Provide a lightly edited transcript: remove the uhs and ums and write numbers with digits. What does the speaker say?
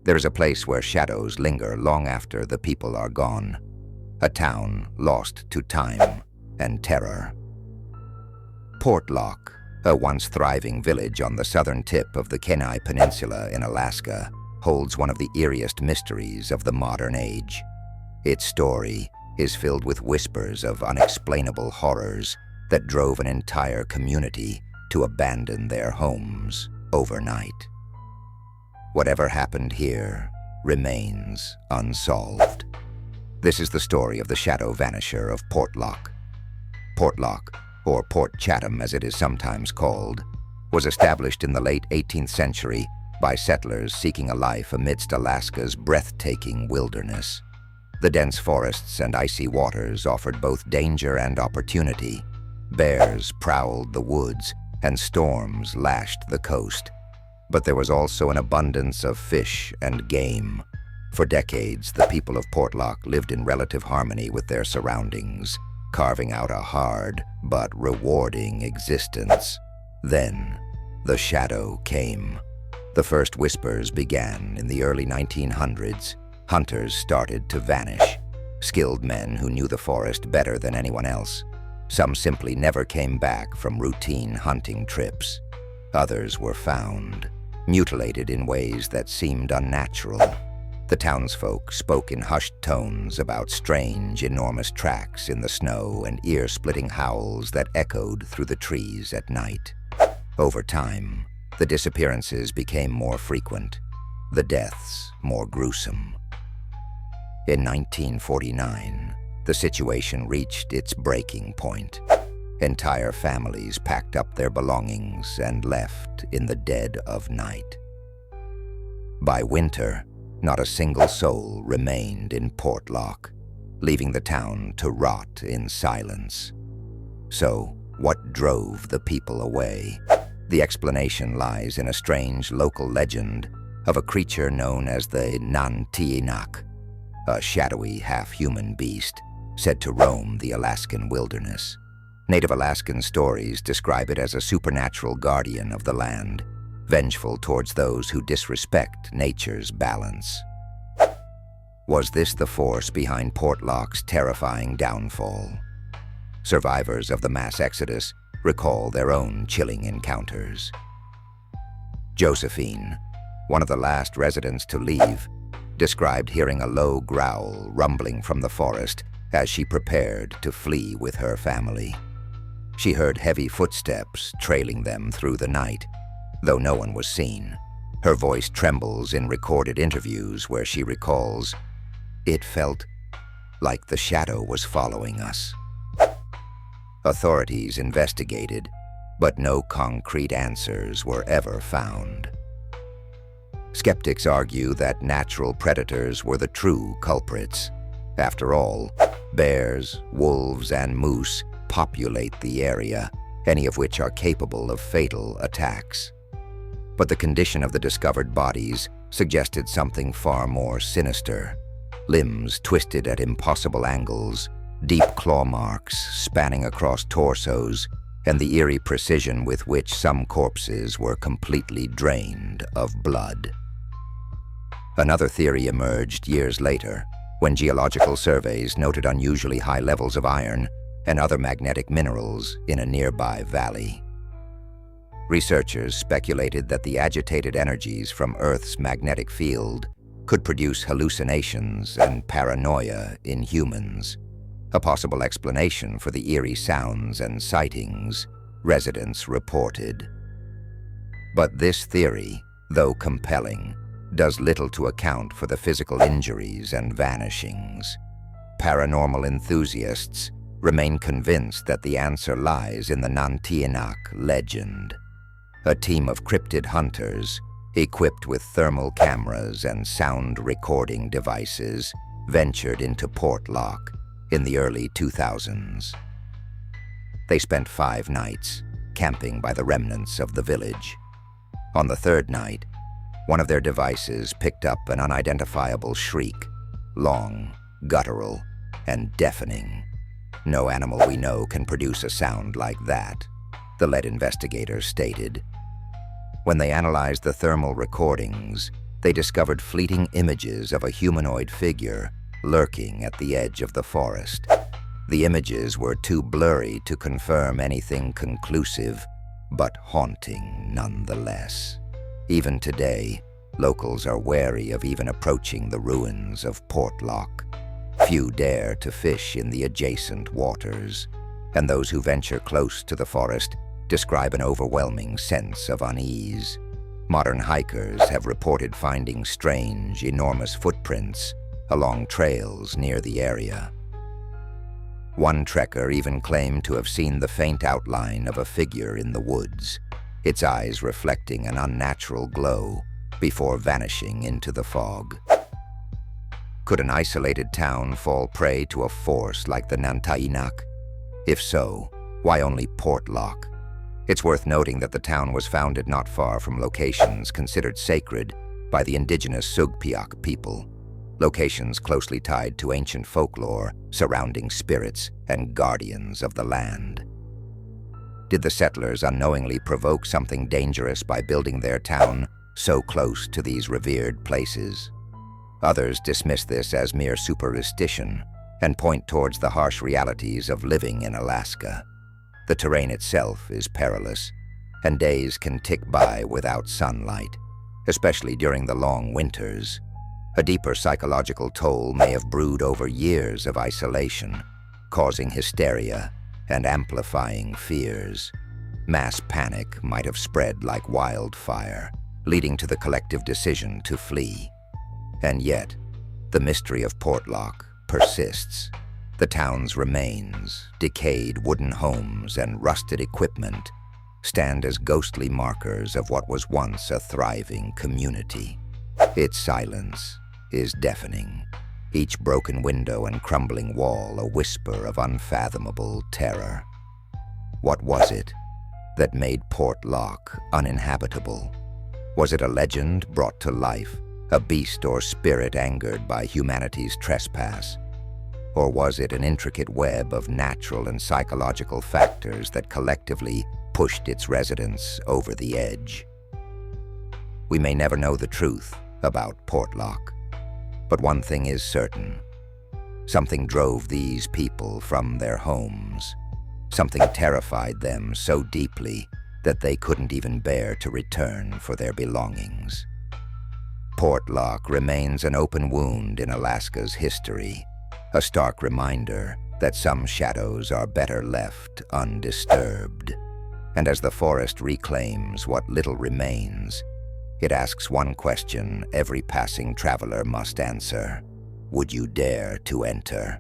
There is a place where shadows linger long after the people are gone. A town lost to time and terror. Portlock, a once thriving village on the southern tip of the Kenai Peninsula in Alaska, holds one of the eeriest mysteries of the modern age. Its story is filled with whispers of unexplainable horrors that drove an entire community to abandon their homes overnight. Whatever happened here remains unsolved. This is the story of the shadow vanisher of Portlock. Portlock, or Port Chatham as it is sometimes called, was established in the late 18th century by settlers seeking a life amidst Alaska's breathtaking wilderness. The dense forests and icy waters offered both danger and opportunity. Bears prowled the woods, and storms lashed the coast. But there was also an abundance of fish and game. For decades, the people of Portlock lived in relative harmony with their surroundings, carving out a hard but rewarding existence. Then, the shadow came. The first whispers began in the early 1900s. Hunters started to vanish, skilled men who knew the forest better than anyone else. Some simply never came back from routine hunting trips. Others were found, mutilated in ways that seemed unnatural. The townsfolk spoke in hushed tones about strange, enormous tracks in the snow and ear-splitting howls that echoed through the trees at night. Over time, the disappearances became more frequent, the deaths more gruesome. In 1949, the situation reached its breaking point. Entire families packed up their belongings and left in the dead of night. By winter, not a single soul remained in Portlock, leaving the town to rot in silence. So, what drove the people away? The explanation lies in a strange local legend of a creature known as the Nantiinak, a shadowy half-human beast said to roam the Alaskan wilderness. Native Alaskan stories describe it as a supernatural guardian of the land, vengeful towards those who disrespect nature's balance. Was this the force behind Portlock's terrifying downfall? Survivors of the mass exodus recall their own chilling encounters. Josephine, one of the last residents to leave, described hearing a low growl rumbling from the forest as she prepared to flee with her family. She heard heavy footsteps trailing them through the night, though no one was seen. Her voice trembles in recorded interviews where she recalls, "It felt like the shadow was following us." Authorities investigated, but no concrete answers were ever found. Skeptics argue that natural predators were the true culprits. After all, bears, wolves, and moose populate the area, any of which are capable of fatal attacks. But the condition of the discovered bodies suggested something far more sinister. Limbs twisted at impossible angles, deep claw marks spanning across torsos, and the eerie precision with which some corpses were completely drained of blood. Another theory emerged years later, when geological surveys noted unusually high levels of iron and other magnetic minerals in a nearby valley. Researchers speculated that the agitated energies from Earth's magnetic field could produce hallucinations and paranoia in humans, a possible explanation for the eerie sounds and sightings residents reported. But this theory, though compelling, does little to account for the physical injuries and vanishings. Paranormal enthusiasts remain convinced that the answer lies in the Nantiinak legend. A team of cryptid hunters, equipped with thermal cameras and sound recording devices, ventured into Portlock in the early 2000s. They spent 5 nights camping by the remnants of the village. On the third night, one of their devices picked up an unidentifiable shriek, long, guttural, and deafening. "No animal we know can produce a sound like that," the lead investigators stated. When they analyzed the thermal recordings, they discovered fleeting images of a humanoid figure lurking at the edge of the forest. The images were too blurry to confirm anything conclusive, but haunting nonetheless. Even today, locals are wary of even approaching the ruins of Portlock. Few dare to fish in the adjacent waters, and those who venture close to the forest describe an overwhelming sense of unease. Modern hikers have reported finding strange, enormous footprints along trails near the area. One trekker even claimed to have seen the faint outline of a figure in the woods, its eyes reflecting an unnatural glow before vanishing into the fog. Could an isolated town fall prey to a force like the Nantainak? If so, why only Portlock? It's worth noting that the town was founded not far from locations considered sacred by the indigenous Sugpiaq people, locations closely tied to ancient folklore surrounding spirits and guardians of the land. Did the settlers unknowingly provoke something dangerous by building their town so close to these revered places? Others dismiss this as mere superstition and point towards the harsh realities of living in Alaska. The terrain itself is perilous, and days can tick by without sunlight, especially during the long winters. A deeper psychological toll may have brewed over years of isolation, causing hysteria and amplifying fears. Mass panic might have spread like wildfire, leading to the collective decision to flee. And yet, the mystery of Portlock persists. The town's remains, decayed wooden homes, and rusted equipment stand as ghostly markers of what was once a thriving community. Its silence is deafening, each broken window and crumbling wall a whisper of unfathomable terror. What was it that made Portlock uninhabitable? Was it a legend brought to life, a beast or spirit angered by humanity's trespass? Or was it an intricate web of natural and psychological factors that collectively pushed its residents over the edge? We may never know the truth about Portlock, but one thing is certain. Something drove these people from their homes. Something terrified them so deeply that they couldn't even bear to return for their belongings. Portlock remains an open wound in Alaska's history, a stark reminder that some shadows are better left undisturbed. And as the forest reclaims what little remains, it asks one question every passing traveler must answer: would you dare to enter?